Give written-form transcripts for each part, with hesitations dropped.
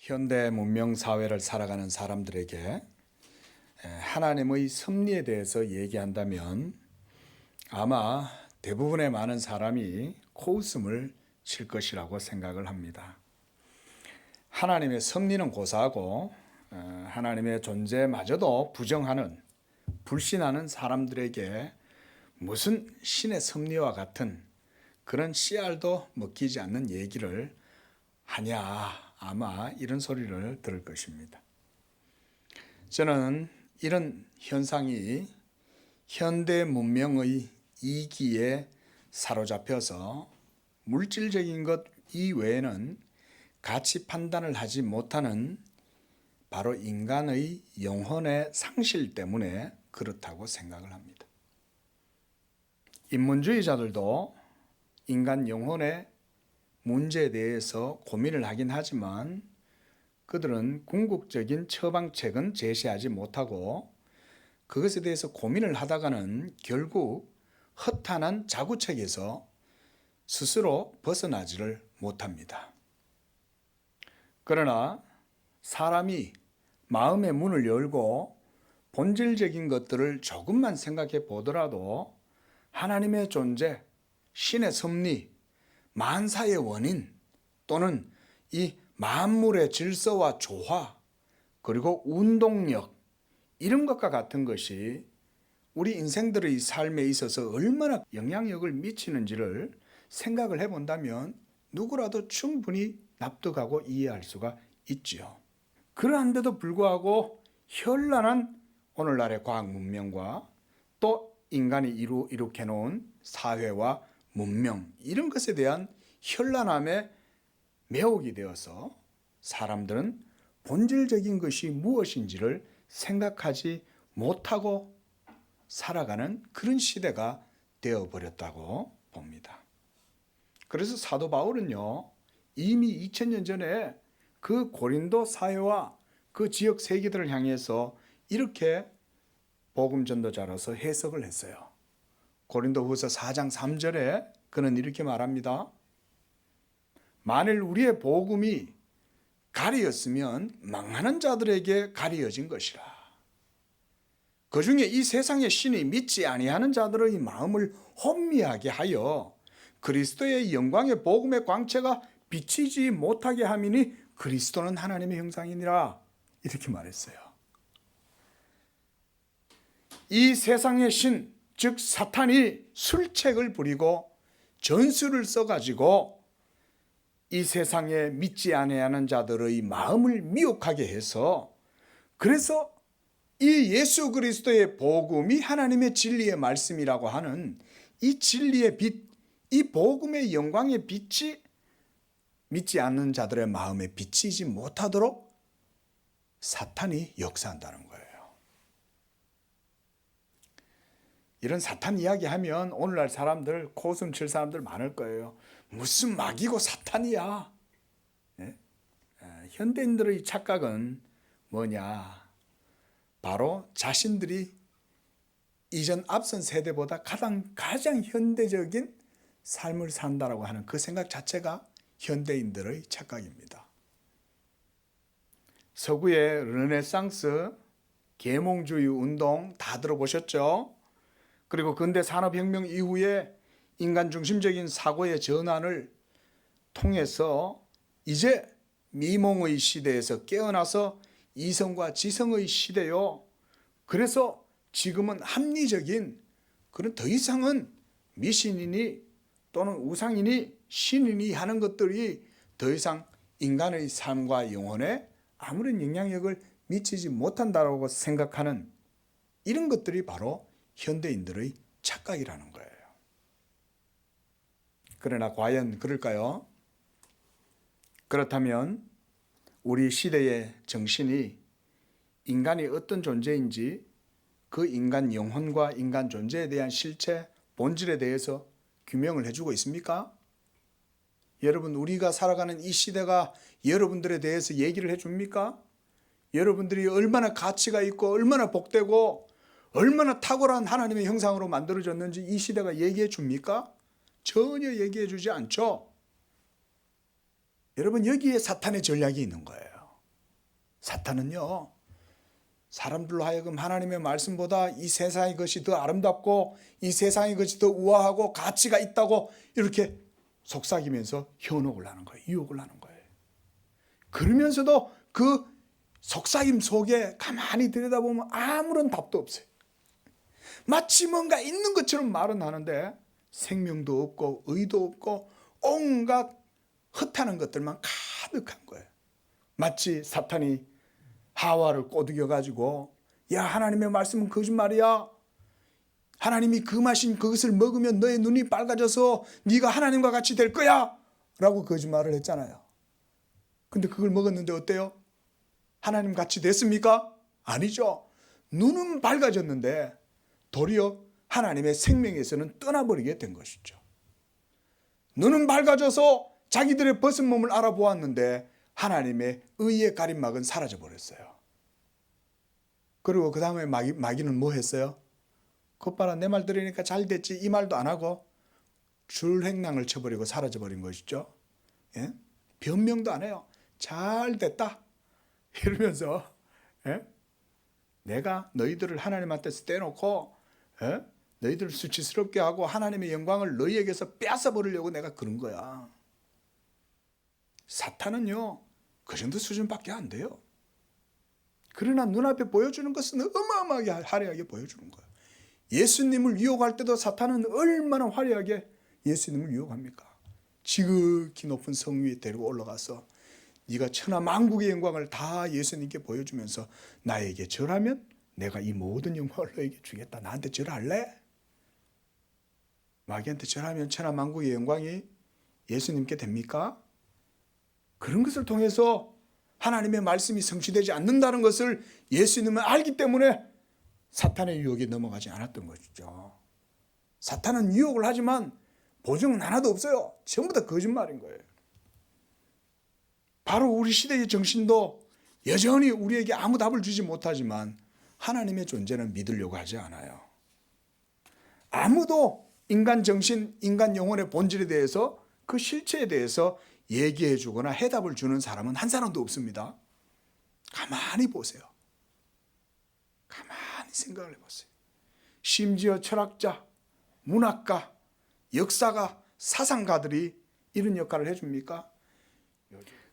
현대 문명 사회를 살아가는 사람들에게 하나님의 섭리에 대해서 얘기한다면 아마 대부분의 많은 사람이 코웃음을 칠 것이라고 생각을 합니다. 하나님의 섭리는 고사하고 하나님의 존재마저도 부정하는, 불신하는 사람들에게 무슨 신의 섭리와 같은 그런 씨알도 먹히지 않는 얘기를 하냐, 아마 이런 소리를 들을 것입니다. 저는 이런 현상이 현대 문명의 이기에 사로잡혀서 물질적인 것 이외에는 가치 판단을 하지 못하는 바로 인간의 영혼의 상실 때문에 그렇다고 생각을 합니다. 인문주의자들도 인간 영혼의 문제에 대해서 고민을 하긴 하지만 그들은 궁극적인 처방책은 제시하지 못하고 그것에 대해서 고민을 하다가는 결국 허탄한 자구책에서 스스로 벗어나지를 못합니다. 그러나 사람이 마음의 문을 열고 본질적인 것들을 조금만 생각해 보더라도 하나님의 존재, 신의 섭리, 만사의 원인 또는 이 만물의 질서와 조화 그리고 운동력 이런 것과 같은 것이 우리 인생들의 삶에 있어서 얼마나 영향력을 미치는지를 생각을 해본다면 누구라도 충분히 납득하고 이해할 수가 있지요. 그러한데도 불구하고 현란한 오늘날의 과학 문명과 또 인간이 이룩해 놓은 사회와 문명 이런 것에 대한 현란함에 매혹이 되어서 사람들은 본질적인 것이 무엇인지를 생각하지 못하고 살아가는 그런 시대가 되어버렸다고 봅니다. 그래서 사도 바울은요, 이미 2000년 전에 그 고린도 사회와 그 지역 세계들을 향해서 이렇게 복음 전도자로서 해석을 했어요. 고린도후서 4장 3절에 그는 이렇게 말합니다. 만일 우리의 복음이 가리였으면 망하는 자들에게 가리어진 것이라. 그 중에 이 세상의 신이 믿지 아니하는 자들의 마음을 혼미하게 하여 그리스도의 영광의 복음의 광채가 비치지 못하게 함이니 그리스도는 하나님의 형상이니라. 이렇게 말했어요. 이 세상의 신, 즉 사탄이 술책을 부리고 전술을 써가지고 이 세상에 믿지 아니하는 자들의 마음을 미혹하게 해서 그래서 이 예수 그리스도의 복음이 하나님의 진리의 말씀이라고 하는 이 진리의 빛, 이 복음의 영광의 빛이 믿지 않는 자들의 마음에 비치지 못하도록 사탄이 역사한다는 거예요. 이런 사탄 이야기하면 오늘날 사람들 코웃음 칠 사람들 많을 거예요. 무슨 마귀고 사탄이야. 네? 현대인들의 착각은 뭐냐? 바로 자신들이 이전 앞선 세대보다 가장 현대적인 삶을 산다라고 하는 그 생각 자체가 현대인들의 착각입니다. 서구의 르네상스, 계몽주의 운동 다 들어보셨죠? 그리고 근대 산업혁명 이후에 인간 중심적인 사고의 전환을 통해서 이제 미몽의 시대에서 깨어나서 이성과 지성의 시대요. 그래서 지금은 합리적인 그런 더 이상은 미신이니 또는 우상이니 신이니 하는 것들이 더 이상 인간의 삶과 영혼에 아무런 영향력을 미치지 못한다고 생각하는 이런 것들이 바로 현대인들의 착각이라는 거예요. 그러나 과연 그럴까요? 그렇다면 우리 시대의 정신이 인간이 어떤 존재인지 그 인간 영혼과 인간 존재에 대한 실체, 본질에 대해서 규명을 해주고 있습니까? 여러분, 우리가 살아가는 이 시대가 여러분들에 대해서 얘기를 해줍니까? 여러분들이 얼마나 가치가 있고 얼마나 복되고 얼마나 탁월한 하나님의 형상으로 만들어졌는지 이 시대가 얘기해 줍니까? 전혀 얘기해 주지 않죠. 여러분, 여기에 사탄의 전략이 있는 거예요. 사탄은요, 사람들로 하여금 하나님의 말씀보다 이 세상의 것이 더 아름답고 이 세상의 것이 더 우아하고 가치가 있다고 이렇게 속삭이면서 현혹을 하는 거예요. 유혹을 하는 거예요. 그러면서도 그 속삭임 속에 가만히 들여다보면 아무런 답도 없어요. 마치 뭔가 있는 것처럼 말은 하는데 생명도 없고 의도 없고 온갖 헛하는 것들만 가득한 거예요. 마치 사탄이 하와를 꼬드겨 가지고 야, 하나님의 말씀은 거짓말이야. 하나님이 금하신 그것을 먹으면 너의 눈이 빨개져서 네가 하나님과 같이 될 거야 라고 거짓말을 했잖아요. 근데 그걸 먹었는데 어때요? 하나님 같이 됐습니까? 아니죠. 눈은 밝아졌는데 도리어 하나님의 생명에서는 떠나버리게 된 것이죠. 눈은 밝아져서 자기들의 벗은 몸을 알아보았는데 하나님의 의의 가림막은 사라져버렸어요. 그리고 그 다음에 마귀는 뭐 했어요? 곧바로 내 말 들으니까 잘 됐지 이 말도 안 하고 줄행랑을 쳐버리고 사라져버린 것이죠. 예? 변명도 안 해요. 잘 됐다 이러면서 내가 너희들을 하나님한테서 떼놓고 너희들을 수치스럽게 하고 하나님의 영광을 너희에게서 뺏어버리려고 내가 그런 거야. 사탄은요 그 정도 수준밖에 안 돼요. 그러나 눈앞에 보여주는 것은 어마어마하게 화려하게 보여주는 거예요. 예수님을 유혹할 때도 사탄은 얼마나 화려하게 예수님을 유혹합니까? 지극히 높은 성 위에 데리고 올라가서 네가 천하 만국의 영광을 다 예수님께 보여주면서 나에게 절하면 내가 이 모든 영광을 너에게 주겠다. 나한테 절할래? 마귀한테 절하면 천하 만국의 영광이 예수님께 됩니까? 그런 것을 통해서 하나님의 말씀이 성취되지 않는다는 것을 예수님은 알기 때문에 사탄의 유혹에 넘어가지 않았던 것이죠. 사탄은 유혹을 하지만 보증은 하나도 없어요. 전부 다 거짓말인 거예요. 바로 우리 시대의 정신도 여전히 우리에게 아무 답을 주지 못하지만 하나님의 존재는 믿으려고 하지 않아요. 아무도 인간 정신, 인간 영혼의 본질에 대해서 그 실체에 대해서 얘기해 주거나 해답을 주는 사람은 한 사람도 없습니다. 가만히 보세요. 가만히 생각을 해보세요. 심지어 철학자, 문학가, 역사가, 사상가들이 이런 역할을 해줍니까?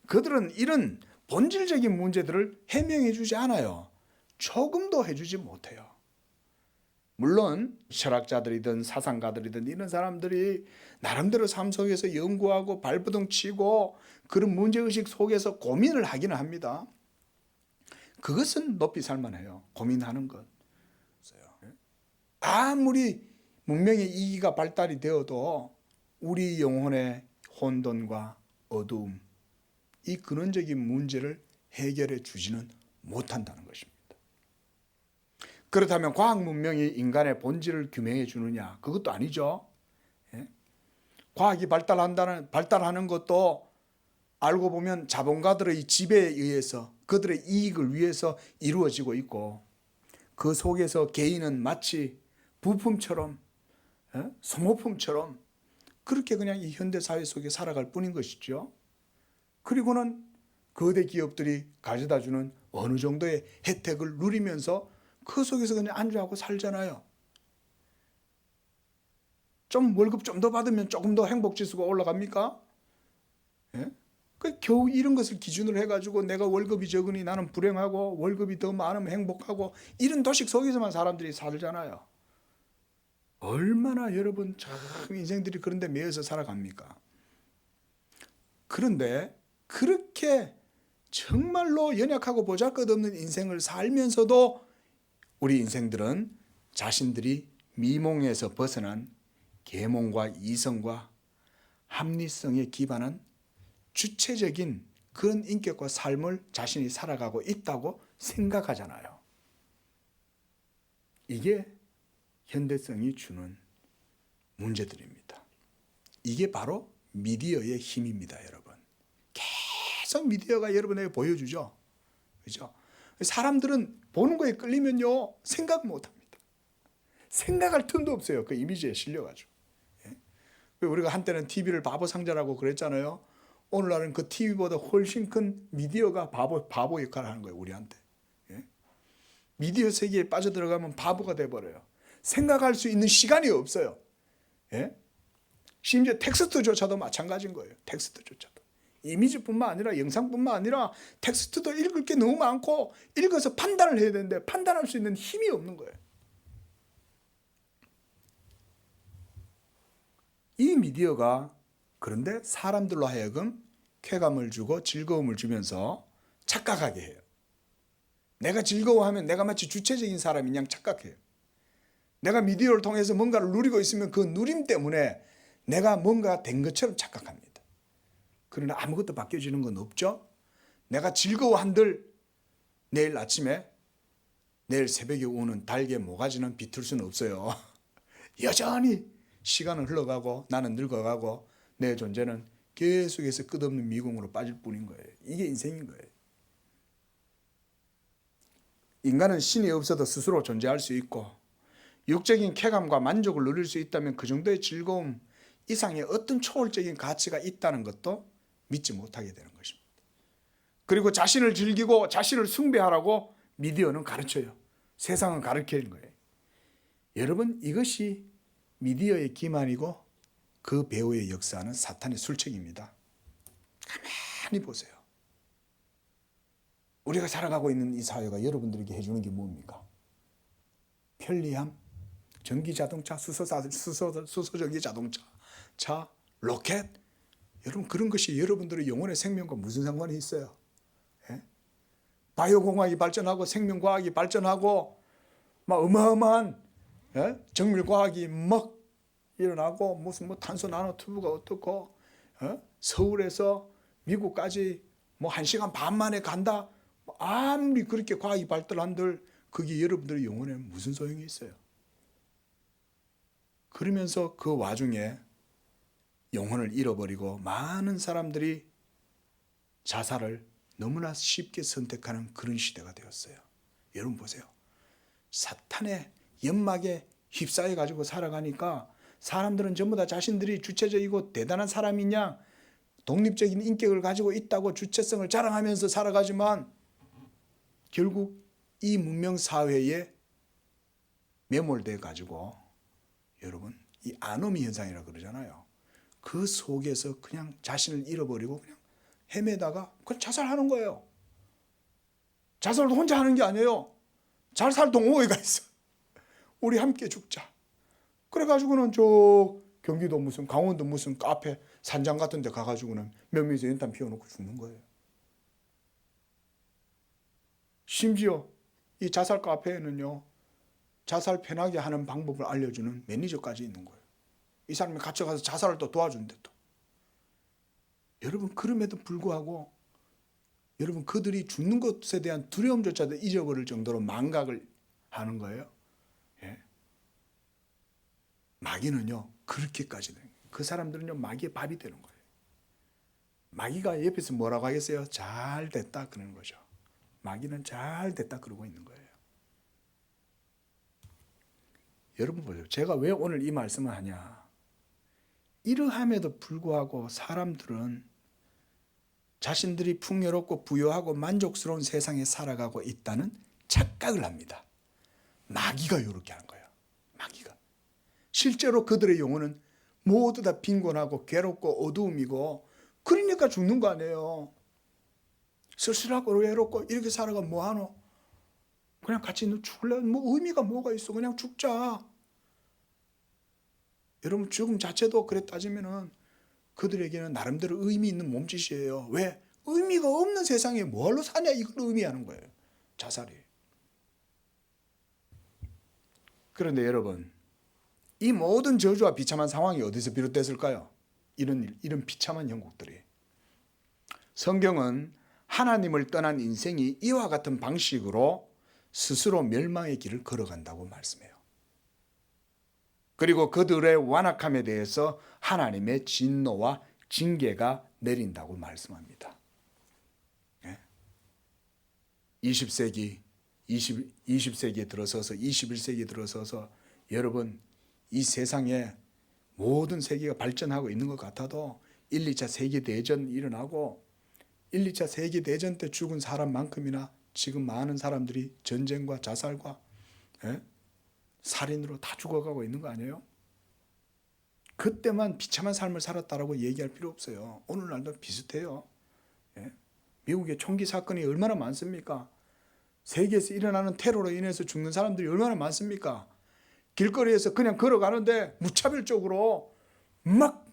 그들은 이런 본질적인 문제들을 해명해 주지 않아요. 조금도 해주지 못해요. 물론 철학자들이든 사상가들이든 이런 사람들이 나름대로 삶 속에서 연구하고 발버둥 치고 그런 문제의식 속에서 고민을 하기는 합니다. 그것은 높이 살만해요. 고민하는 것. 아무리 문명의 이기가 발달이 되어도 우리 영혼의 혼돈과 어두움, 이 근원적인 문제를 해결해 주지는 못한다는 것입니다. 그렇다면 과학 문명이 인간의 본질을 규명해 주느냐? 그것도 아니죠. 과학이 발달하는 것도 알고 보면 자본가들의 지배에 의해서 그들의 이익을 위해서 이루어지고 있고 그 속에서 개인은 마치 부품처럼 소모품처럼 그렇게 그냥 이 현대사회 속에 살아갈 뿐인 것이죠. 그리고는 거대 기업들이 가져다주는 어느 정도의 혜택을 누리면서 그 속에서 그냥 안주하고 살잖아요. 좀 월급 좀 더 받으면 조금 더 행복지수가 올라갑니까? 겨우 이런 것을 기준으로 해가지고 내가 월급이 적으니 나는 불행하고 월급이 더 많으면 행복하고 이런 도식 속에서만 사람들이 살잖아요. 얼마나 여러분 참 인생들이 그런데 매여서 살아갑니까? 그런데 그렇게 정말로 연약하고 보잘것없는 인생을 살면서도 우리 인생들은 자신들이 미몽에서 벗어난 계몽과 이성과 합리성에 기반한 주체적인 그런 인격과 삶을 자신이 살아가고 있다고 생각하잖아요. 이게 현대성이 주는 문제들입니다. 이게 바로 미디어의 힘입니다, 여러분. 계속 미디어가 여러분에게 보여주죠. 그죠? 사람들은 보는 거에 끌리면요, 생각 못 합니다. 생각할 틈도 없어요. 그 이미지에 실려가지고. 우리가 한때는 TV를 바보 상자라고 그랬잖아요. 오늘날은 그 TV보다 훨씬 큰 미디어가 바보 역할을 하는 거예요, 우리한테. 예? 미디어 세계에 빠져들어가면 바보가 돼버려요. 생각할 수 있는 시간이 없어요. 예? 심지어 텍스트조차도 마찬가지인 거예요. 텍스트조차도. 이미지뿐만 아니라 영상뿐만 아니라 텍스트도 읽을 게 너무 많고 읽어서 판단을 해야 되는데 판단할 수 있는 힘이 없는 거예요. 이 미디어가 그런데 사람들로 하여금 쾌감을 주고 즐거움을 주면서 착각하게 해요. 내가 즐거워하면 내가 마치 주체적인 사람인 양 착각해요. 내가 미디어를 통해서 뭔가를 누리고 있으면 그 누림 때문에 내가 뭔가 된 것처럼 착각합니다. 그러나 아무것도 바뀌어지는 건 없죠. 내가 즐거워한들 내일 아침에 내일 새벽에 오는 달개 모가지는 비틀 수는 없어요. 여전히 시간은 흘러가고 나는 늙어가고 내 존재는 계속해서 끝없는 미궁으로 빠질 뿐인 거예요. 이게 인생인 거예요. 인간은 신이 없어도 스스로 존재할 수 있고 육적인 쾌감과 만족을 누릴 수 있다면 그 정도의 즐거움 이상의 어떤 초월적인 가치가 있다는 것도 믿지 못하게 되는 것입니다. 그리고 자신을 즐기고 자신을 숭배하라고 미디어는 가르쳐요. 세상은 가르치는 거예요. 여러분, 이것이 미디어의 기만이고 그 배후에 역사하는 사탄의 술책입니다. 가만히 보세요. 우리가 살아가고 있는 이 사회가 여러분들에게 해주는 게 뭡니까? 편리함, 전기자동차, 수소전기 자동차, 차, 로켓. 여러분, 그런 것이 여러분들의 영혼의 생명과 무슨 상관이 있어요? 예? 바이오공학이 발전하고 생명과학이 발전하고 막 어마어마한 정밀과학이 막 일어나고 무슨 뭐 탄소 나노튜브가 어떻고 서울에서 미국까지 뭐 1시간 반 만에 간다. 아무리 그렇게 과학이 발달한들 그게 여러분들의 영혼에 무슨 소용이 있어요? 그러면서 그 와중에 영혼을 잃어버리고 많은 사람들이 자살을 너무나 쉽게 선택하는 그런 시대가 되었어요. 여러분 보세요. 사탄의 연막에 휩싸여 가지고 살아가니까 사람들은 전부 다 자신들이 주체적이고 대단한 사람이냐 독립적인 인격을 가지고 있다고 주체성을 자랑하면서 살아가지만 결국 이 문명 사회에 매몰돼 가지고 여러분 이 아노미 현상이라고 그러잖아요. 그 속에서 그냥 자신을 잃어버리고 그냥 헤매다가 그냥 자살하는 거예요. 자살도 혼자 하는 게 아니에요. 자살 동호회가 있어. 우리 함께 죽자. 그래가지고는 저 경기도 무슨 강원도 무슨 카페 산장 같은 데 가가지고는 몇 명이서 연탄 피워놓고 죽는 거예요. 심지어 이 자살 카페에는요. 자살 편하게 하는 방법을 알려주는 매니저까지 있는 거예요. 이 사람이 갇혀가서 자살을 또 도와준대 또. 여러분 그럼에도 불구하고 여러분 그들이 죽는 것에 대한 두려움조차도 잊어버릴 정도로 망각을 하는 거예요. 예. 마귀는요 그렇게까지 돼요. 그 사람들은요 마귀의 밥이 되는 거예요. 마귀가 옆에서 뭐라고 하겠어요? 잘 됐다 그러는 거죠. 마귀는 잘 됐다 그러고 있는 거예요. 여러분 보세요. 제가 왜 오늘 이 말씀을 하냐. 이러함에도 불구하고 사람들은 자신들이 풍요롭고 부유하고 만족스러운 세상에 살아가고 있다는 착각을 합니다. 마귀가 이렇게 하는 거예요. 마귀가. 실제로 그들의 영혼은 모두 다 빈곤하고 괴롭고 어두움이고 그러니까 죽는 거 아니에요. 쓸쓸하고 외롭고 이렇게 살아가면 뭐하노? 그냥 같이 죽을래? 뭐 의미가 뭐가 있어? 그냥 죽자. 여러분 죽음 자체도 그래 따지면은 그들에게는 나름대로 의미 있는 몸짓이에요. 왜? 의미가 없는 세상에 뭘로 사냐 이걸 의미하는 거예요. 자살이. 그런데 여러분 이 모든 저주와 비참한 상황이 어디서 비롯됐을까요? 이런 비참한 형국들이. 성경은 하나님을 떠난 인생이 이와 같은 방식으로 스스로 멸망의 길을 걸어간다고 말씀해요. 그리고 그들의 완악함에 대해서 하나님의 진노와 징계가 내린다고 말씀합니다. 20세기, 20세기에 들어서서 21세기에 들어서서 여러분 이 세상에 모든 세계가 발전하고 있는 것 같아도 1, 2차 세계대전이 일어나고 1, 2차 세계대전 때 죽은 사람만큼이나 지금 많은 사람들이 전쟁과 자살과 살인으로 다 죽어가고 있는 거 아니에요? 그때만 비참한 삶을 살았다라고 얘기할 필요 없어요. 오늘날도 비슷해요. 미국의 총기 사건이 얼마나 많습니까? 세계에서 일어나는 테러로 인해서 죽는 사람들이 얼마나 많습니까? 길거리에서 그냥 걸어가는데 무차별적으로 막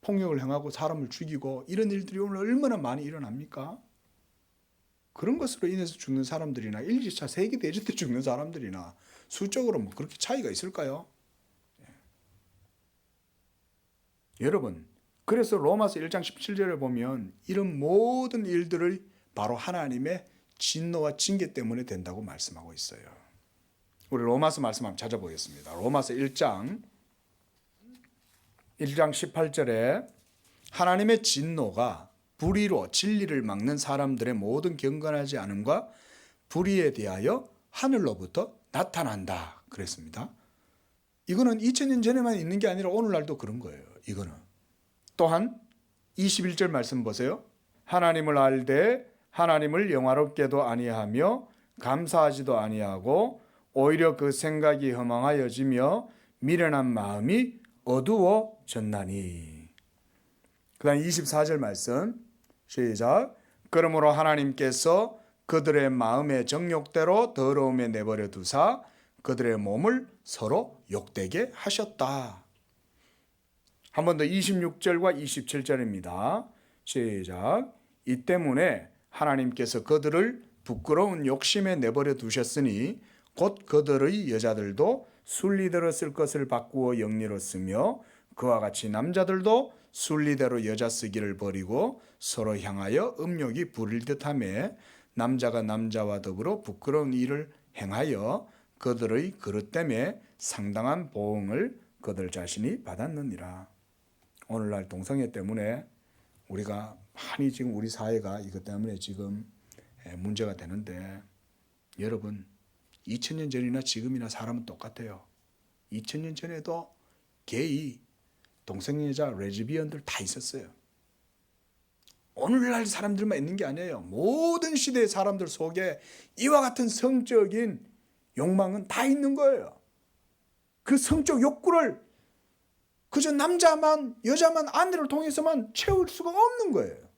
폭력을 행하고 사람을 죽이고 이런 일들이 오늘 얼마나 많이 일어납니까? 그런 것으로 인해서 죽는 사람들이나 1, 2차 세계대전 때 죽는 사람들이나 수적으로 뭐 그렇게 차이가 있을까요? 여러분, 그래서 로마서 1장 17절에 보면 이런 모든 일들을 바로 하나님의 진노와 징계 때문에 된다고 말씀하고 있어요. 우리 로마서 말씀 한번 찾아보겠습니다. 로마서 1장 18절에 하나님의 진노가 불의로 진리를 막는 사람들의 모든 경건하지 않음과 불의에 대하여 하늘로부터 나타난다 그랬습니다. 이거는 2000년 전에만 있는 게 아니라 오늘날도 그런 거예요. 이거는 또한 21절 말씀 보세요. 하나님을 알되 하나님을 영화롭게도 아니하며 감사하지도 아니하고 오히려 그 생각이 허망하여지며 미련한 마음이 어두워졌나니. 그 다음 24절 말씀 시작. 그러므로 하나님께서 그들의 마음의 정욕대로 더러움에 내버려 두사 그들의 몸을 서로 욕되게 하셨다. 한 번 더 26절과 27절입니다. 시작. 이 때문에 하나님께서 그들을 부끄러운 욕심에 내버려 두셨으니 곧 그들의 여자들도 순리대로 쓸 것을 바꾸어 영리로 쓰며 그와 같이 남자들도 순리대로 여자 쓰기를 버리고 서로 향하여 음욕이 부릴 듯하며 남자가 남자와 더불어 부끄러운 일을 행하여 그들의 그릇 때문에 상당한 보응을 그들 자신이 받았느니라. 오늘날 동성애 때문에 우리가 많이 지금 우리 사회가 이것 때문에 지금 문제가 되는데 여러분 2000년 전이나 지금이나 사람은 똑같아요. 2000년 전에도 게이, 동성애자, 레즈비언들 다 있었어요. 오늘날 사람들만 있는 게 아니에요. 모든 시대의 사람들 속에 이와 같은 성적인 욕망은 다 있는 거예요. 그 성적 욕구를 그저 남자만 여자만 아내를 통해서만 채울 수가 없는 거예요.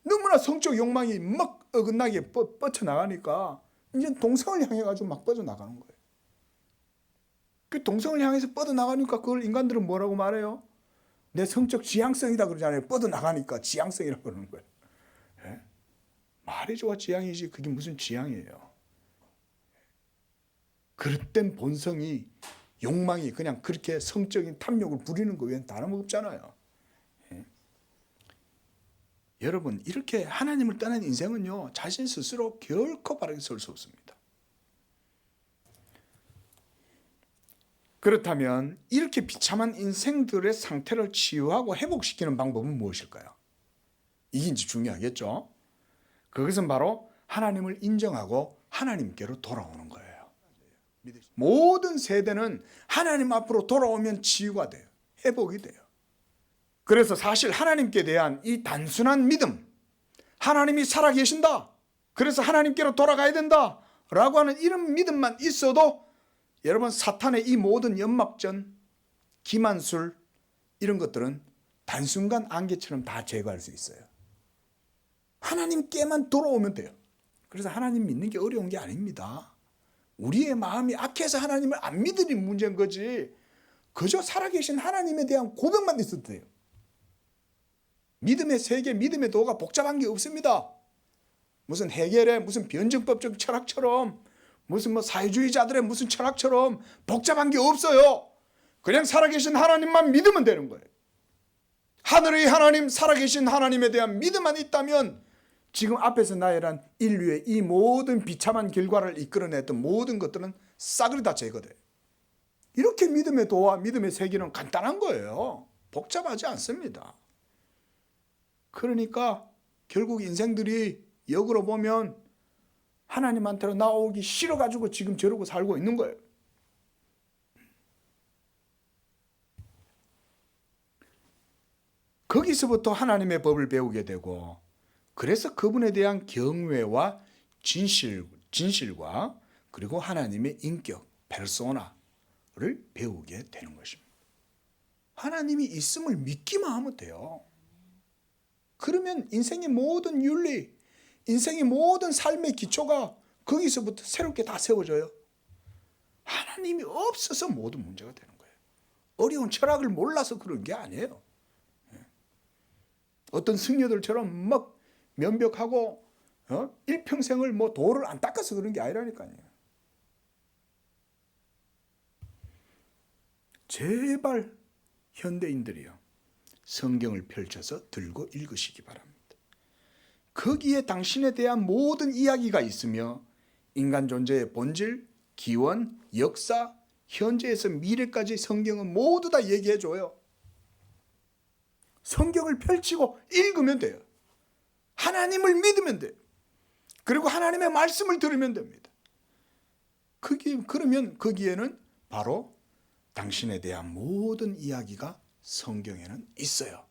너무나 성적 욕망이 막 어긋나게 뻗쳐나가니까 이제 동성을 향해 가지고 막 뻗어나가는 거예요. 그 동성을 향해서 뻗어나가니까 그걸 인간들은 뭐라고 말해요? 내 성적 지향성이다 그러잖아요. 뻗어나가니까 지향성이라고 그러는 거예요. 예? 말이 좋아 지향이지 그게 무슨 지향이에요. 그릇된 본성이 욕망이 그냥 그렇게 성적인 탐욕을 부리는 거 외엔 다름없잖아요. 예? 여러분 이렇게 하나님을 떠난 인생은요 자신 스스로 결코 바르게 설 수 없습니다. 그렇다면 이렇게 비참한 인생들의 상태를 치유하고 회복시키는 방법은 무엇일까요? 이게 이제 중요하겠죠. 그것은 바로 하나님을 인정하고 하나님께로 돌아오는 거예요. 모든 세대는 하나님 앞으로 돌아오면 치유가 돼요. 회복이 돼요. 그래서 사실 하나님께 대한 이 단순한 믿음, 하나님이 살아계신다, 그래서 하나님께로 돌아가야 된다 라고 하는 이런 믿음만 있어도 여러분 사탄의 이 모든 연막전, 기만술 이런 것들은 단순간 안개처럼 다 제거할 수 있어요. 하나님께만 돌아오면 돼요. 그래서 하나님 믿는 게 어려운 게 아닙니다. 우리의 마음이 악해서 하나님을 안 믿으니 문제인 거지 그저 살아계신 하나님에 대한 고백만 있어도 돼요. 믿음의 세계, 믿음의 도가 복잡한 게 없습니다. 무슨 해결의 무슨 변증법적 철학처럼 무슨 뭐 사회주의자들의 무슨 철학처럼 복잡한 게 없어요. 그냥 살아계신 하나님만 믿으면 되는 거예요. 하늘의 하나님, 살아계신 하나님에 대한 믿음만 있다면 지금 앞에서 나열한 인류의 이 모든 비참한 결과를 이끌어냈던 모든 것들은 싸그리 다 제거돼요. 이렇게 믿음의 도와 믿음의 세계는 간단한 거예요. 복잡하지 않습니다. 그러니까 결국 인생들이 역으로 보면 하나님한테로 나오기 싫어가지고 지금 저러고 살고 있는 거예요. 거기서부터 하나님의 법을 배우게 되고, 그래서 그분에 대한 경외와 진실과 그리고 하나님의 인격, 페르소나를 배우게 되는 것입니다. 하나님이 있음을 믿기만 하면 돼요. 그러면 인생의 모든 윤리, 인생의 모든 삶의 기초가 거기서부터 새롭게 다 세워져요. 하나님이 없어서 모든 문제가 되는 거예요. 어려운 철학을 몰라서 그런 게 아니에요. 어떤 승려들처럼 막 면벽하고 일평생을 뭐 도를 안 닦아서 그런 게 아니라니까요. 제발 현대인들이요, 성경을 펼쳐서 들고 읽으시기 바랍니다. 거기에 당신에 대한 모든 이야기가 있으며 인간 존재의 본질, 기원, 역사, 현재에서 미래까지 성경은 모두 다 얘기해 줘요. 성경을 펼치고 읽으면 돼요. 하나님을 믿으면 돼요. 그리고 하나님의 말씀을 들으면 됩니다. 그러면 거기에는 바로 당신에 대한 모든 이야기가 성경에는 있어요.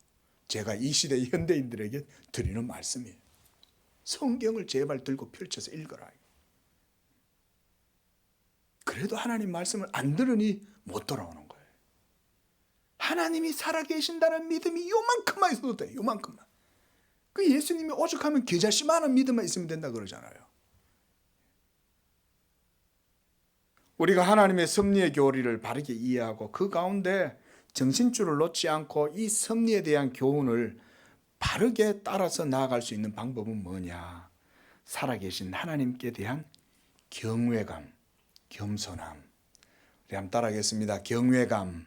제가 이 시대 현대인들에게 드리는 말씀이에요. 성경을 제발 들고 펼쳐서 읽어라. 그래도 하나님 말씀을 안 들으니 못 돌아오는 거예요. 하나님이 살아계신다는 믿음이 요만큼만 있어도 돼요. 요만큼만. 그 예수님이 오죽하면 겨자씨만한 믿음만 있으면 된다 그러잖아요. 우리가 하나님의 섭리의 교리를 바르게 이해하고 그 가운데 정신줄을 놓지 않고 이 섭리에 대한 교훈을 바르게 따라서 나아갈 수 있는 방법은 뭐냐? 살아계신 하나님께 대한 경외감, 겸손함. 우리 한번 따라하겠습니다. 경외감,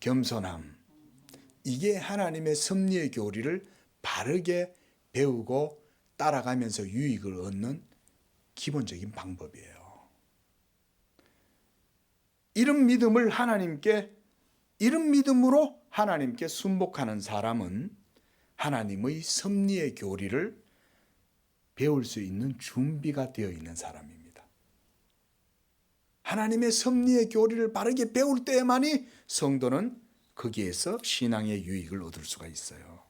겸손함. 이게 하나님의 섭리의 교리를 바르게 배우고 따라가면서 유익을 얻는 기본적인 방법이에요. 이런 믿음으로 하나님께 순복하는 사람은 하나님의 섭리의 교리를 배울 수 있는 준비가 되어 있는 사람입니다. 하나님의 섭리의 교리를 바르게 배울 때만이 성도는 거기에서 신앙의 유익을 얻을 수가 있어요.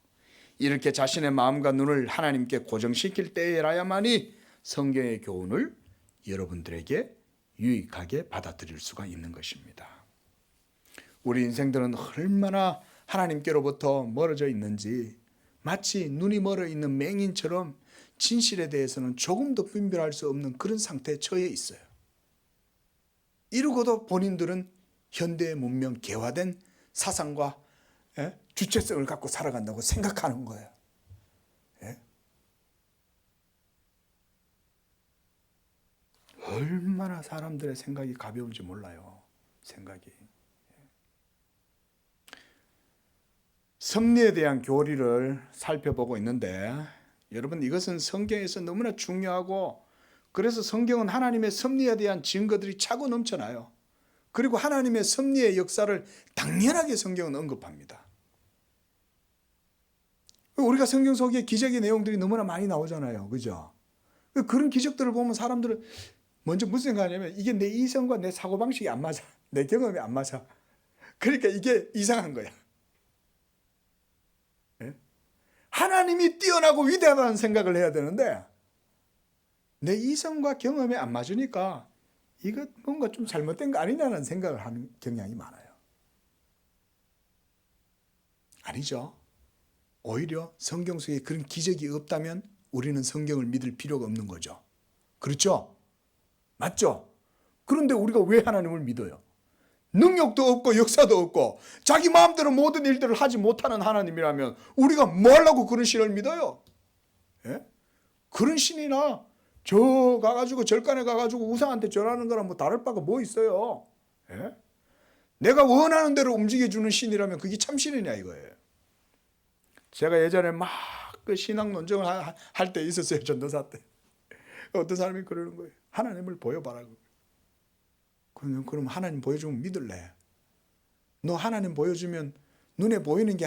이렇게 자신의 마음과 눈을 하나님께 고정시킬 때라야만이 성경의 교훈을 여러분들에게 유익하게 받아들일 수가 있는 것입니다. 우리 인생들은 얼마나 하나님께로부터 멀어져 있는지 마치 눈이 멀어 있는 맹인처럼 진실에 대해서는 조금도 분별할 수 없는 그런 상태에 처해 있어요. 이러고도 본인들은 현대의 문명 개화된 사상과 주체성을 갖고 살아간다고 생각하는 거예요. 얼마나 사람들의 생각이 가벼운지 몰라요. 생각이. 섭리에 대한 교리를 살펴보고 있는데 여러분, 이것은 성경에서 너무나 중요하고, 그래서 성경은 하나님의 섭리에 대한 증거들이 차고 넘쳐나요. 그리고 하나님의 섭리의 역사를 당연하게 성경은 언급합니다. 우리가 성경 속에 기적의 내용들이 너무나 많이 나오잖아요. 그죠? 그런 기적들을 보면 사람들은 먼저 무슨 생각하냐면 이게 내 이성과 내 사고방식이 안 맞아. 내 경험이 안 맞아. 그러니까 이게 이상한 거야. 하나님이 뛰어나고 위대하다는 생각을 해야 되는데 내 이성과 경험이 안 맞으니까 이거 뭔가 좀 잘못된 거 아니냐는 생각을 하는 경향이 많아요. 아니죠. 오히려 성경 속에 그런 기적이 없다면 우리는 성경을 믿을 필요가 없는 거죠. 그렇죠? 맞죠? 그런데 우리가 왜 하나님을 믿어요? 능력도 없고 역사도 없고 자기 마음대로 모든 일들을 하지 못하는 하나님이라면 우리가 뭐 하려고 그런 신을 믿어요? 예? 그런 신이나 저 가가지고 절간에 가가지고 우상한테 절하는 거랑 뭐 다를 바가 뭐 있어요? 예? 내가 원하는 대로 움직여주는 신이라면 그게 참 신이냐 이거예요. 제가 예전에 막 그 신앙 논쟁을 할 때 있었어요. 전도사 때. 어떤 사람이 그러는 거예요. 하나님을 보여봐라. 그럼 하나님 보여주면 믿을래? 너 하나님 보여주면 눈에 보이는 게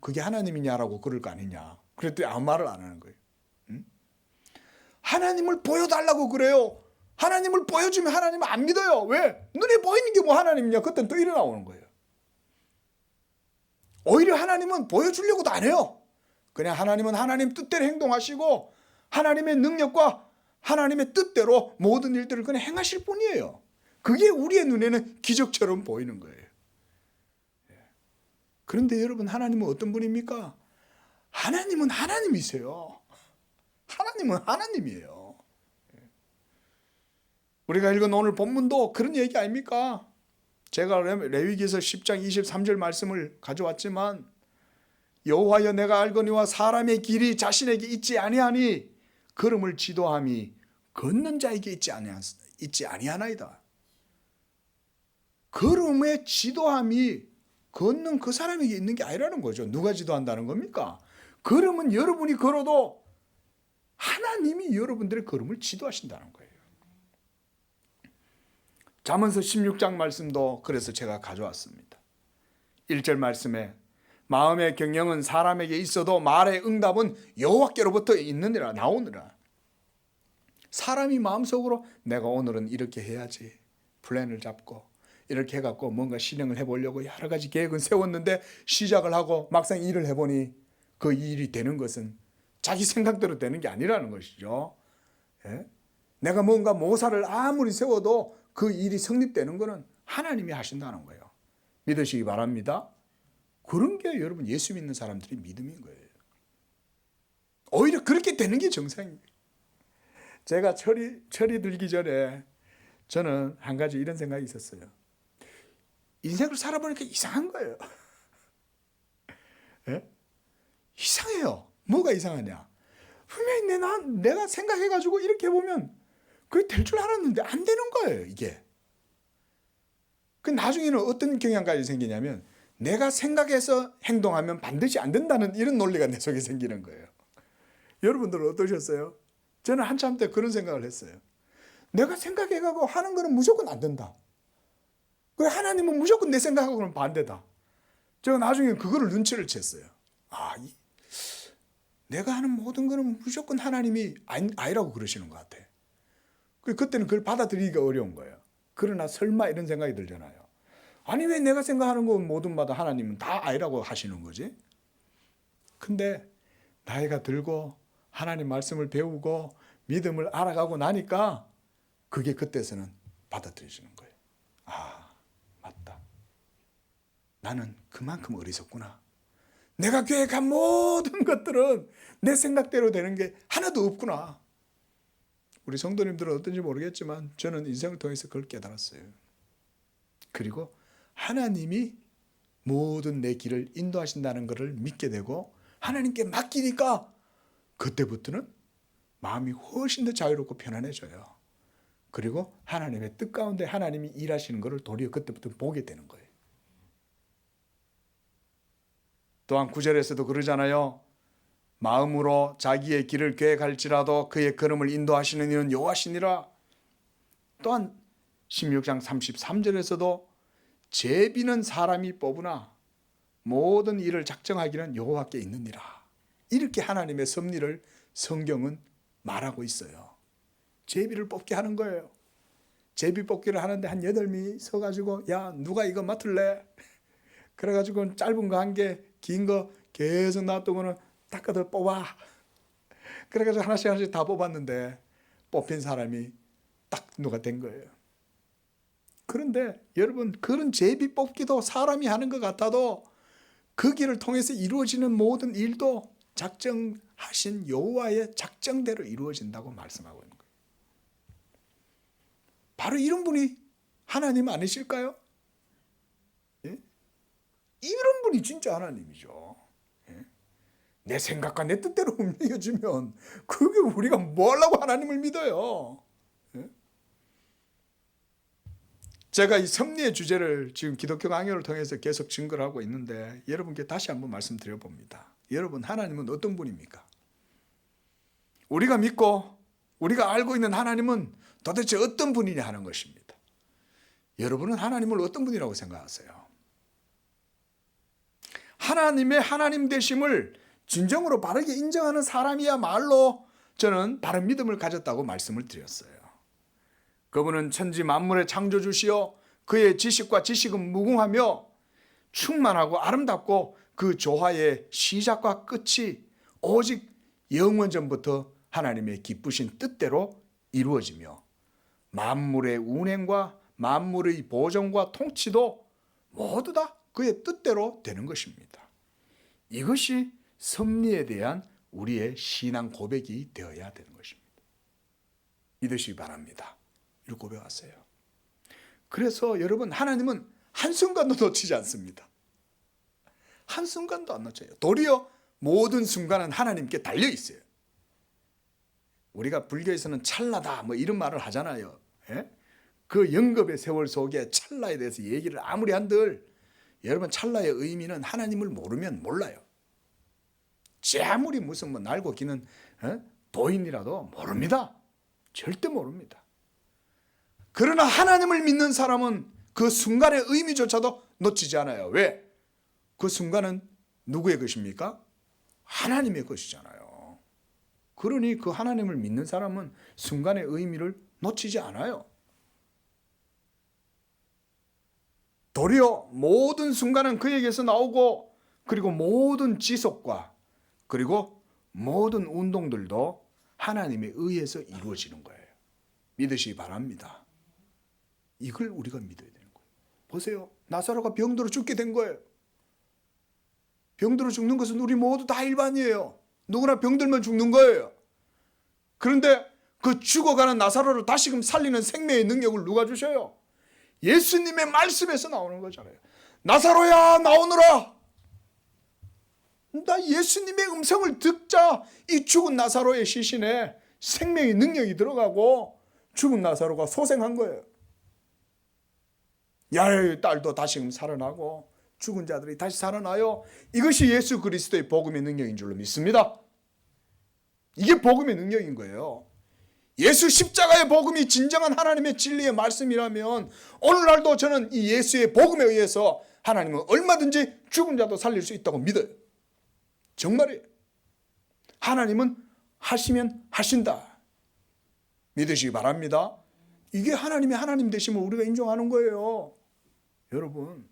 그게 하나님이냐라고 그럴 거 아니냐. 그랬더니 아무 말을 안 하는 거예요. 응? 하나님을 보여달라고 그래요. 하나님을 보여주면 하나님은 안 믿어요. 왜? 눈에 보이는 게 뭐 하나님이냐. 그때는 또 일어나오는 거예요. 오히려 하나님은 보여주려고도 안 해요. 그냥 하나님은 하나님 뜻대로 행동하시고 하나님의 능력과 하나님의 뜻대로 모든 일들을 그냥 행하실 뿐이에요. 그게 우리의 눈에는 기적처럼 보이는 거예요. 그런데 여러분, 하나님은 어떤 분입니까? 하나님은 하나님이세요. 하나님은 하나님이에요. 우리가 읽은 오늘 본문도 그런 얘기 아닙니까? 제가 레위기서 10장 23절 말씀을 가져왔지만, 여호와여 내가 알거니와 사람의 길이 자신에게 있지 아니하니 걸음을 지도함이 걷는 자에게 있지 아니하나이다. 걸음의 지도함이 걷는 그 사람에게 있는 게 아니라는 거죠. 누가 지도한다는 겁니까? 걸음은 여러분이 걸어도 하나님이 여러분들의 걸음을 지도하신다는 거예요. 잠언서 16장 말씀도 그래서 제가 가져왔습니다. 1절 말씀에 마음의 경영은 사람에게 있어도 말의 응답은 여호와께로부터 있느니라, 나오느라. 사람이 마음속으로 내가 오늘은 이렇게 해야지 플랜을 잡고 이렇게 해갖고 뭔가 실행을 해보려고 여러 가지 계획은 세웠는데 시작을 하고 막상 일을 해보니 그 일이 되는 것은 자기 생각대로 되는 게 아니라는 것이죠. 예? 내가 뭔가 모사를 아무리 세워도 그 일이 성립되는 것은 하나님이 하신다는 거예요. 믿으시기 바랍니다. 그런 게 여러분 예수 믿는 사람들의 믿음인 거예요. 오히려 그렇게 되는 게 정상입니다. 제가 철이 들기 전에 저는 한 가지 이런 생각이 있었어요. 인생을 살아보니까 이상한 거예요. 예? 이상해요. 뭐가 이상하냐? 분명히 내가 생각해가지고 이렇게 해보면 그게 될 줄 알았는데 안 되는 거예요, 이게. 그 나중에는 어떤 경향까지 생기냐면 내가 생각해서 행동하면 반드시 안 된다는 이런 논리가 내 속에 생기는 거예요. 여러분들은 어떠셨어요? 저는 한참 때 그런 생각을 했어요. 내가 생각해가고 하는 거는 무조건 안 된다. 그래, 하나님은 무조건 내 생각하고는 반대다. 제가 나중에 그거를 눈치를 챘어요. 내가 하는 모든 거는 무조건 하나님이 아니라고 그러시는 것 같아. 그때는 그걸 받아들이기가 어려운 거예요. 그러나 설마 이런 생각이 들잖아요. 아니, 왜 내가 생각하는 건 모든 마다 하나님은 다 아니라고 하시는 거지? 근데 나이가 들고 하나님 말씀을 배우고 믿음을 알아가고 나니까 그게 그때서는 받아들여지는 거예요. 맞다. 나는 그만큼 어리석구나. 내가 계획한 모든 것들은 내 생각대로 되는 게 하나도 없구나. 우리 성도님들은 어떤지 모르겠지만 저는 인생을 통해서 그걸 깨달았어요. 그리고 하나님이 모든 내 길을 인도하신다는 것을 믿게 되고 하나님께 맡기니까 그때부터는 마음이 훨씬 더 자유롭고 편안해져요. 그리고 하나님의 뜻 가운데 하나님이 일하시는 것을 도리어 그때부터 보게 되는 거예요. 또한 9절에서도 그러잖아요. 마음으로 자기의 길을 계획할지라도 그의 걸음을 인도하시는 이는 여호와시니라. 또한 16장 33절에서도 제비는 사람이 뽑으나 모든 일을 작정하기는 여호와께 있느니라. 이렇게 하나님의 섭리를 성경은 말하고 있어요. 제비를 뽑게 하는 거예요. 제비 뽑기를 하는데 한 8명이 서가지고 야, 누가 이거 맡을래? 그래가지고 짧은 거 한 개, 긴 거 계속 놔두고는 닦아서 뽑아. 그래가지고 하나씩 다 뽑았는데 뽑힌 사람이 딱 누가 된 거예요. 그런데 여러분, 그런 제비 뽑기도 사람이 하는 것 같아도 그 길을 통해서 이루어지는 모든 일도 작정하신 여호와의 작정대로 이루어진다고 말씀하고 있는 거예요. 바로 이런 분이 하나님 아니실까요? 예? 이런 분이 진짜 하나님이죠. 예? 내 생각과 내 뜻대로 움직여주면 그게 우리가 뭐 하려고 하나님을 믿어요. 예? 제가 이 섭리의 주제를 지금 기독교 강연을 통해서 계속 증거를 하고 있는데 여러분께 다시 한번 말씀드려 봅니다. 여러분, 하나님은 어떤 분입니까? 우리가 믿고 우리가 알고 있는 하나님은 도대체 어떤 분이냐 하는 것입니다. 여러분은 하나님을 어떤 분이라고 생각하세요? 하나님의 하나님 되심을 진정으로 바르게 인정하는 사람이야말로 저는 바른 믿음을 가졌다고 말씀을 드렸어요. 그분은 천지 만물의 창조주시요 그의 지식과 지식은 무궁하며 충만하고 아름답고 그 조화의 시작과 끝이 오직 영원전부터 하나님의 기쁘신 뜻대로 이루어지며 만물의 운행과 만물의 보존과 통치도 모두 다 그의 뜻대로 되는 것입니다. 이것이 섭리에 대한 우리의 신앙 고백이 되어야 되는 것입니다. 믿으시기 바랍니다. 이렇게 고백하세요. 그래서 여러분, 하나님은 한순간도 놓치지 않습니다. 한순간도 안 놓쳐요. 도리어 모든 순간은 하나님께 달려 있어요. 우리가 불교에서는 찰나다 뭐 이런 말을 하잖아요. 예? 그 영겁의 세월 속에 찰나에 대해서 얘기를 아무리 한들 여러분, 찰나의 의미는 하나님을 모르면 몰라요. 아무리 무슨 뭐 날고 기는 도인이라도 모릅니다. 절대 모릅니다. 그러나 하나님을 믿는 사람은 그 순간의 의미조차도 놓치지 않아요. 왜? 그 순간은 누구의 것입니까? 하나님의 것이잖아요. 그러니 그 하나님을 믿는 사람은 순간의 의미를 놓치지 않아요. 도리어 모든 순간은 그에게서 나오고, 그리고 모든 지속과 그리고 모든 운동들도 하나님에 의해서 이루어지는 거예요. 믿으시기 바랍니다. 이걸 우리가 믿어야 되는 거예요. 보세요. 나사로가 병들어 죽게 된 거예요. 병들어 죽는 것은 우리 모두 다 일반이에요. 누구나 병들면 죽는 거예요. 그런데 그 죽어가는 나사로를 다시금 살리는 생명의 능력을 누가 주셔요? 예수님의 말씀에서 나오는 거잖아요. 나사로야, 나오너라. 나 예수님의 음성을 듣자 이 죽은 나사로의 시신에 생명의 능력이 들어가고 죽은 나사로가 소생한 거예요. 야의 딸도 다시금 살아나고 죽은 자들이 다시 살아나요. 이것이 예수 그리스도의 복음의 능력인 줄로 믿습니다. 이게 복음의 능력인 거예요. 예수 십자가의 복음이 진정한 하나님의 진리의 말씀이라면 오늘날도 저는 이 예수의 복음에 의해서 하나님은 얼마든지 죽은 자도 살릴 수 있다고 믿어요. 정말이에요. 하나님은 하시면 하신다. 믿으시기 바랍니다. 이게 하나님의 하나님 되심을 우리가 인정하는 거예요. 여러분.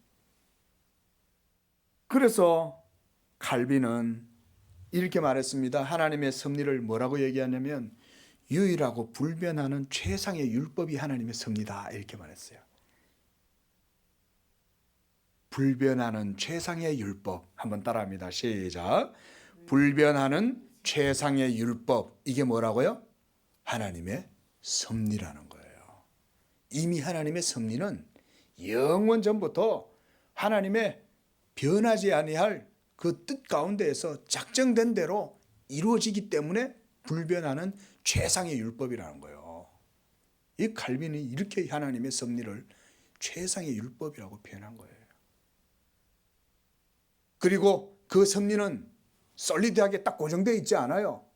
그래서 칼빈은 이렇게 말했습니다. 하나님의 섭리를 뭐라고 얘기하냐면 유일하고 불변하는 최상의 율법이 하나님의 섭리다, 이렇게 말했어요. 불변하는 최상의 율법. 한번 따라합니다. 시작. 불변하는 최상의 율법. 이게 뭐라고요? 하나님의 섭리라는 거예요. 이미 하나님의 섭리는 영원 전부터 하나님의 변하지 아니할 그 뜻 가운데에서 작정된 대로 이루어지기 때문에 불변하는 최상의 율법이라는 거예요. 이 칼빈이 이렇게 하나님의 섭리를 최상의 율법이라고 표현한 거예요. 그리고 그 섭리는 솔리드하게 딱 고정되어 있지 않아요.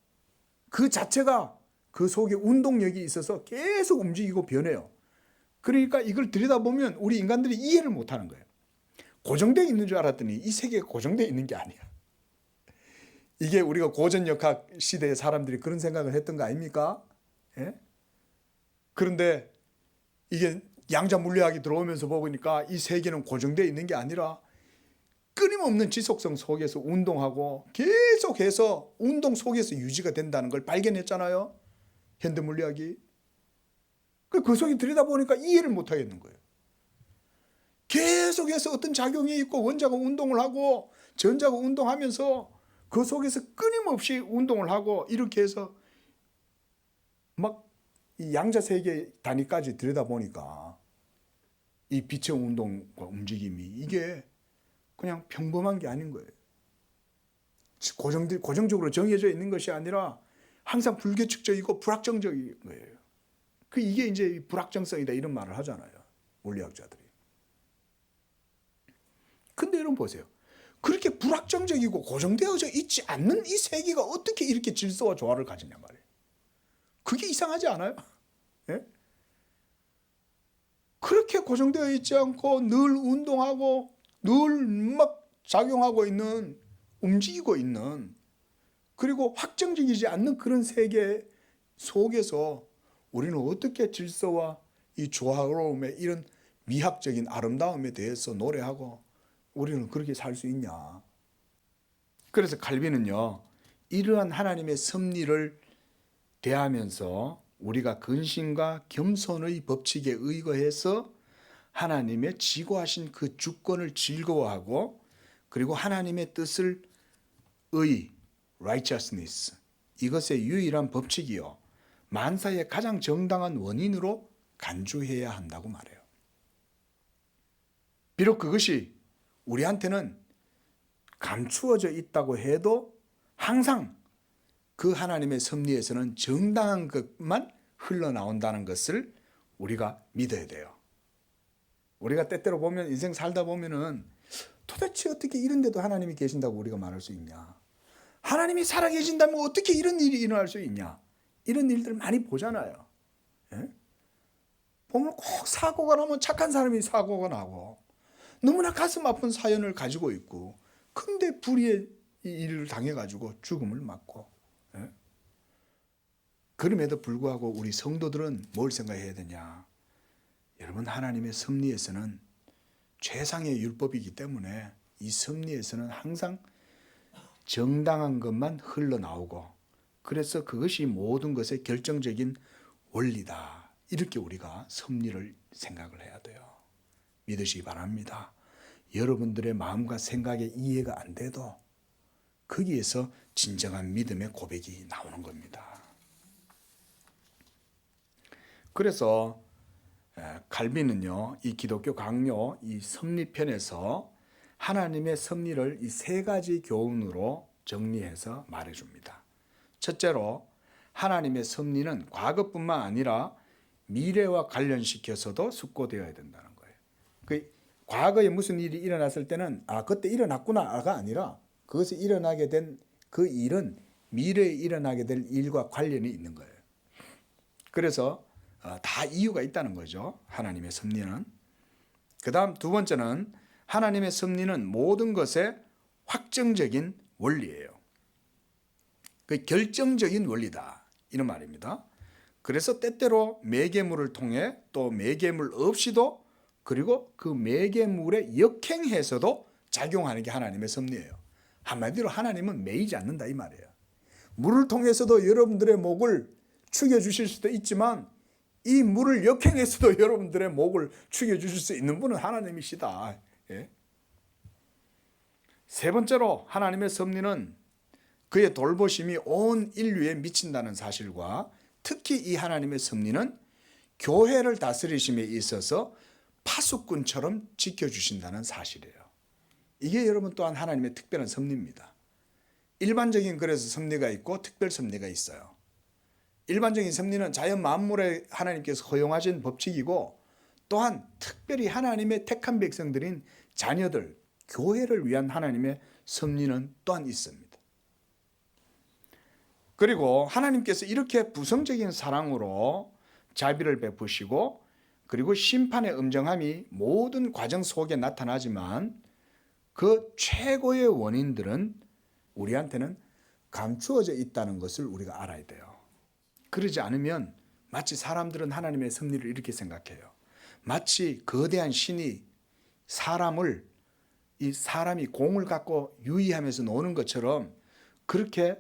그 자체가 그 속에 운동력이 있어서 계속 움직이고 변해요. 그러니까 이걸 들여다보면 우리 인간들이 이해를 못하는 거예요. 고정되어 있는 줄 알았더니 이 세계가 고정되어 있는 게 아니야. 이게 우리가 고전역학 시대의 사람들이 그런 생각을 했던 거 아닙니까? 예? 그런데 이게 양자 물리학이 들어오면서 보니까 이 세계는 고정되어 있는 게 아니라 끊임없는 지속성 속에서 운동하고 계속해서 운동 속에서 유지가 된다는 걸 발견했잖아요. 현대 물리학이. 그 속에 들여다보니까 이해를 못하겠는 거예요. 계속해서 어떤 작용이 있고 원자가 운동을 하고 전자가 운동하면서 그 속에서 끊임없이 운동을 하고 이렇게 해서 막 이 양자 세계 단위까지 들여다보니까 이 빛의 운동과 움직임이 이게 그냥 평범한 게 아닌 거예요. 고정적으로 정해져 있는 것이 아니라 항상 불규칙적이고 불확정적인 거예요. 이게 이제 불확정성이다 이런 말을 하잖아요. 물리학자들이. 근데 여러분 보세요. 그렇게 불확정적이고 고정되어져 있지 않는 이 세계가 어떻게 이렇게 질서와 조화를 가지냐 말이에요. 그게 이상하지 않아요? 예? 그렇게 고정되어 있지 않고 늘 운동하고 늘 막 작용하고 있는, 움직이고 있는, 그리고 확정적이지 않는 그런 세계 속에서 우리는 어떻게 질서와 이 조화로움의 이런 미학적인 아름다움에 대해서 노래하고 우리는 그렇게 살 수 있냐? 그래서 칼빈은요, 이러한 하나님의 섭리를 대하면서 우리가 근신과 겸손의 법칙에 의거해서 하나님의 지고하신 그 주권을 즐거워하고, 그리고 하나님의 뜻을 righteousness, 이것의 유일한 법칙이요, 만사의 가장 정당한 원인으로 간주해야 한다고 말해요. 비록 그것이 우리한테는 감추어져 있다고 해도 항상 그 하나님의 섭리에서는 정당한 것만 흘러나온다는 것을 우리가 믿어야 돼요. 우리가 때때로 보면 인생 살다 보면은 도대체 어떻게 이런 데도 하나님이 계신다고 우리가 말할 수 있냐? 하나님이 살아계신다면 어떻게 이런 일이 일어날 수 있냐? 이런 일들 많이 보잖아요. 예? 보면 꼭 사고가 나면 착한 사람이 사고가 나고 너무나 가슴 아픈 사연을 가지고 있고, 근데 불의의 일을 당해가지고 죽음을 맞고. 예? 그럼에도 불구하고 우리 성도들은 뭘 생각해야 되냐? 여러분, 하나님의 섭리에서는 최상의 율법이기 때문에 이 섭리에서는 항상 정당한 것만 흘러나오고, 그래서 그것이 모든 것의 결정적인 원리다, 이렇게 우리가 섭리를 생각을 해야 돼요. 믿으시기 바랍니다. 여러분들의 마음과 생각에 이해가 안 돼도 거기에서 진정한 믿음의 고백이 나오는 겁니다. 그래서 칼빈은요, 이 기독교 강요 이 섭리편에서 하나님의 섭리를 이 세 가지 교훈으로 정리해서 말해줍니다. 첫째로, 하나님의 섭리는 과거뿐만 아니라 미래와 관련시켜서도 숙고되어야 된다는 거예요. 그 과거에 무슨 일이 일어났을 때는 그때 일어났구나가 아니라, 그것이 일어나게 된 그 일은 미래에 일어나게 될 일과 관련이 있는 거예요. 그래서 다 이유가 있다는 거죠, 하나님의 섭리는. 그 다음 두 번째는, 하나님의 섭리는 모든 것의 확정적인 원리예요. 그 결정적인 원리다, 이런 말입니다. 그래서 때때로 매개물을 통해, 또 매개물 없이도, 그리고 그 매개물에 역행해서도 작용하는 게 하나님의 섭리예요. 한마디로 하나님은 매이지 않는다, 이 말이에요. 물을 통해서도 여러분들의 목을 축여주실 수도 있지만, 이 물을 역행해서도 여러분들의 목을 축여주실 수 있는 분은 하나님이시다. 예? 세 번째로, 하나님의 섭리는 그의 돌보심이 온 인류에 미친다는 사실과, 특히 이 하나님의 섭리는 교회를 다스리심에 있어서 파수꾼처럼 지켜주신다는 사실이에요. 이게 여러분 또한 하나님의 특별한 섭리입니다. 일반적인 그래서 섭리가 있고 특별 섭리가 있어요. 일반적인 섭리는 자연 만물에 하나님께서 허용하신 법칙이고, 또한 특별히 하나님의 택한 백성들인 자녀들, 교회를 위한 하나님의 섭리는 또한 있습니다. 그리고 하나님께서 이렇게 부성적인 사랑으로 자비를 베푸시고, 그리고 심판의 엄정함이 모든 과정 속에 나타나지만, 그 최고의 원인들은 우리한테는 감추어져 있다는 것을 우리가 알아야 돼요. 그러지 않으면 마치 사람들은 하나님의 섭리를 이렇게 생각해요. 마치 거대한 신이 사람이 공을 갖고 유의하면서 노는 것처럼, 그렇게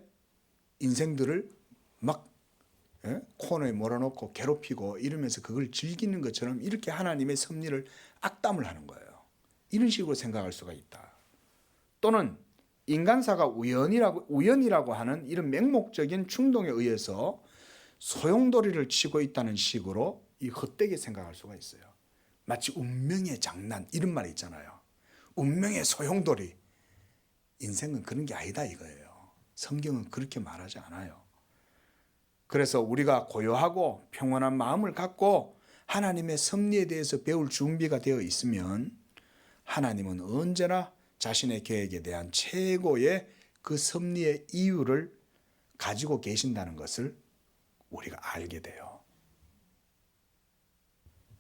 인생들을 막 코너에 몰아놓고 괴롭히고 이러면서 그걸 즐기는 것처럼, 이렇게 하나님의 섭리를 악담을 하는 거예요. 이런 식으로 생각할 수가 있다. 또는 인간사가 우연이라고 하는 이런 맹목적인 충동에 의해서 소용돌이를 치고 있다는 식으로 이 헛되게 생각할 수가 있어요. 마치 운명의 장난, 이런 말이 있잖아요. 운명의 소용돌이. 인생은 그런 게 아니다, 이거예요. 성경은 그렇게 말하지 않아요. 그래서 우리가 고요하고 평온한 마음을 갖고 하나님의 섭리에 대해서 배울 준비가 되어 있으면, 하나님은 언제나 자신의 계획에 대한 최고의 그 섭리의 이유를 가지고 계신다는 것을 우리가 알게 돼요.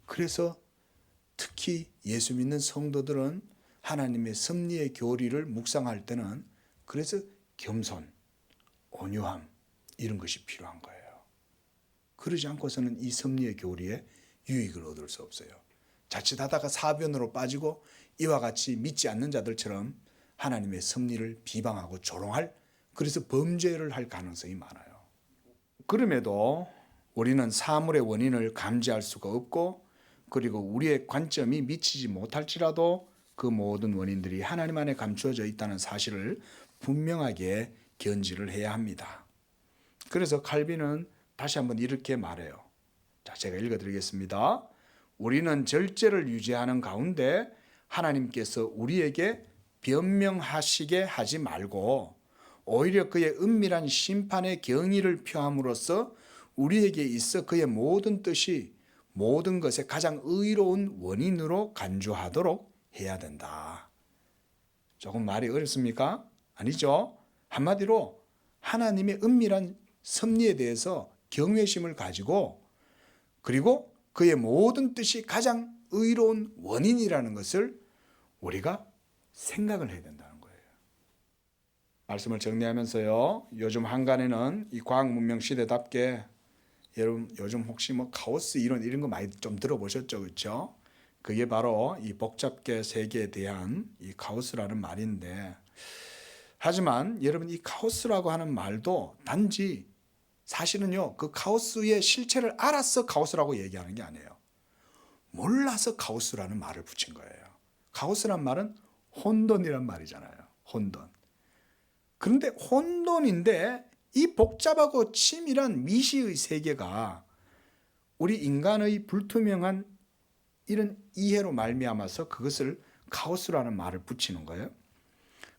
그래서 특히 예수 믿는 성도들은 하나님의 섭리의 교리를 묵상할 때는 그래서 겸손, 온유함, 이런 것이 필요한 거예요. 그러지 않고서는 이 섭리의 교리에 유익을 얻을 수 없어요. 자칫하다가 사변으로 빠지고 이와 같이 믿지 않는 자들처럼 하나님의 섭리를 비방하고 조롱할, 그래서 범죄를 할 가능성이 많아요. 그럼에도 우리는 사물의 원인을 감지할 수가 없고, 그리고 우리의 관점이 미치지 못할지라도 그 모든 원인들이 하나님 안에 감추어져 있다는 사실을 분명하게 견지를 해야 합니다. 그래서 칼빈은 다시 한번 이렇게 말해요. 자, 제가 읽어드리겠습니다. 우리는 절제를 유지하는 가운데 하나님께서 우리에게 변명하시게 하지 말고 오히려 그의 은밀한 심판의 경의를 표함으로써 우리에게 있어 그의 모든 뜻이 모든 것의 가장 의로운 원인으로 간주하도록 해야 된다. 조금 말이 어렵습니까? 아니죠. 한마디로 하나님의 은밀한 섭리에 대해서 경외심을 가지고, 그리고 그의 모든 뜻이 가장 의로운 원인이라는 것을 우리가 생각을 해야 된다는 거예요. 말씀을 정리하면서요, 요즘 한간에는 이 과학 문명 시대답게, 여러분 요즘 혹시 뭐 카오스 이런 거 많이 좀 들어보셨죠, 그렇죠? 그게 바로 이 복잡계 세계에 대한 이 카오스라는 말인데, 하지만 여러분 이 카오스라고 하는 말도 단지 사실은요, 그 카오스의 실체를 알아서 카오스라고 얘기하는 게 아니에요. 몰라서 카오스라는 말을 붙인 거예요. 카오스란 말은 혼돈이란 말이잖아요. 혼돈. 그런데 혼돈인데 이 복잡하고 치밀한 미시의 세계가 우리 인간의 불투명한 이런 이해로 말미암아서 그것을 카오스라는 말을 붙이는 거예요.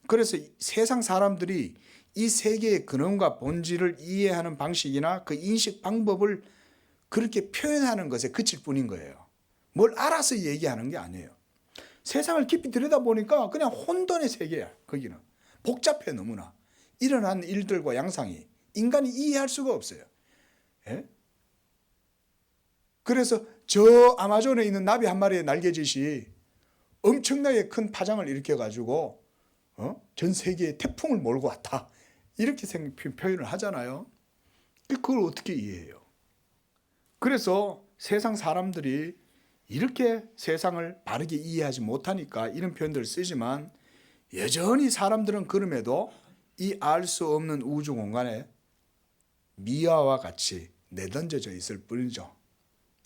그래서 세상 사람들이 이 세계의 근원과 본질을 이해하는 방식이나 그 인식 방법을 그렇게 표현하는 것에 그칠 뿐인 거예요. 뭘 알아서 얘기하는 게 아니에요. 세상을 깊이 들여다보니까 그냥 혼돈의 세계야. 거기는 복잡해. 너무나 일어난 일들과 양상이 인간이 이해할 수가 없어요. 예? 그래서 저 아마존에 있는 나비 한 마리의 날개짓이 엄청나게 큰 파장을 일으켜가지고 전 세계에 태풍을 몰고 왔다, 이렇게 표현을 하잖아요. 그걸 어떻게 이해해요? 그래서 세상 사람들이 이렇게 세상을 바르게 이해하지 못하니까 이런 표현들을 쓰지만, 여전히 사람들은 그럼에도 이 알 수 없는 우주 공간에 미아와 같이 내던져져 있을 뿐이죠.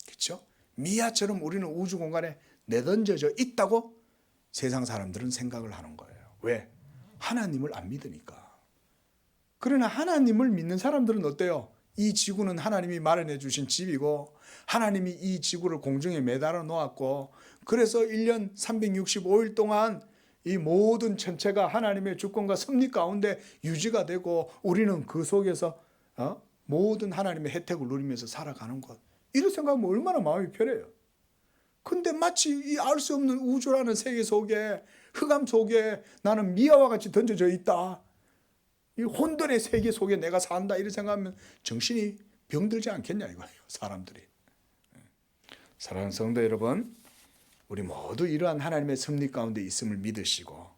그렇죠? 미아처럼 우리는 우주 공간에 내던져져 있다고 세상 사람들은 생각을 하는 거예요. 왜? 하나님을 안 믿으니까. 그러나 하나님을 믿는 사람들은 어때요? 이 지구는 하나님이 마련해 주신 집이고, 하나님이 이 지구를 공중에 매달아 놓았고, 그래서 1년 365일 동안 이 모든 천체가 하나님의 주권과 섭리 가운데 유지가 되고, 우리는 그 속에서 모든 하나님의 혜택을 누리면서 살아가는 것, 이런 생각하면 얼마나 마음이 편해요. 근데 마치 이 알 수 없는 우주라는 세계 속에, 흑암 속에 나는 미아와 같이 던져져 있다, 이 혼돈의 세계 속에 내가 산다, 이런 생각하면 정신이 병들지 않겠냐 이거예요, 사람들이. 사랑하는 성도 여러분, 우리 모두 이러한 하나님의 섭리 가운데 있음을 믿으시고,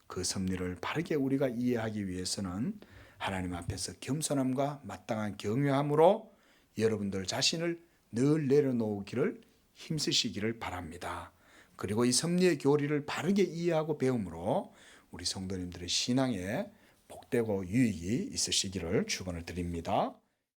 그 섭리를 바르게 우리가 이해하기 위해서는 하나님 앞에서 겸손함과 마땅한 경외함으로 여러분들 자신을 늘 내려놓기를 힘쓰시기를 바랍니다. 그리고 이 섭리의 교리를 바르게 이해하고 배움으로 우리 성도님들의 신앙에 복되고 유익이 있으시기를 축원을 드립니다.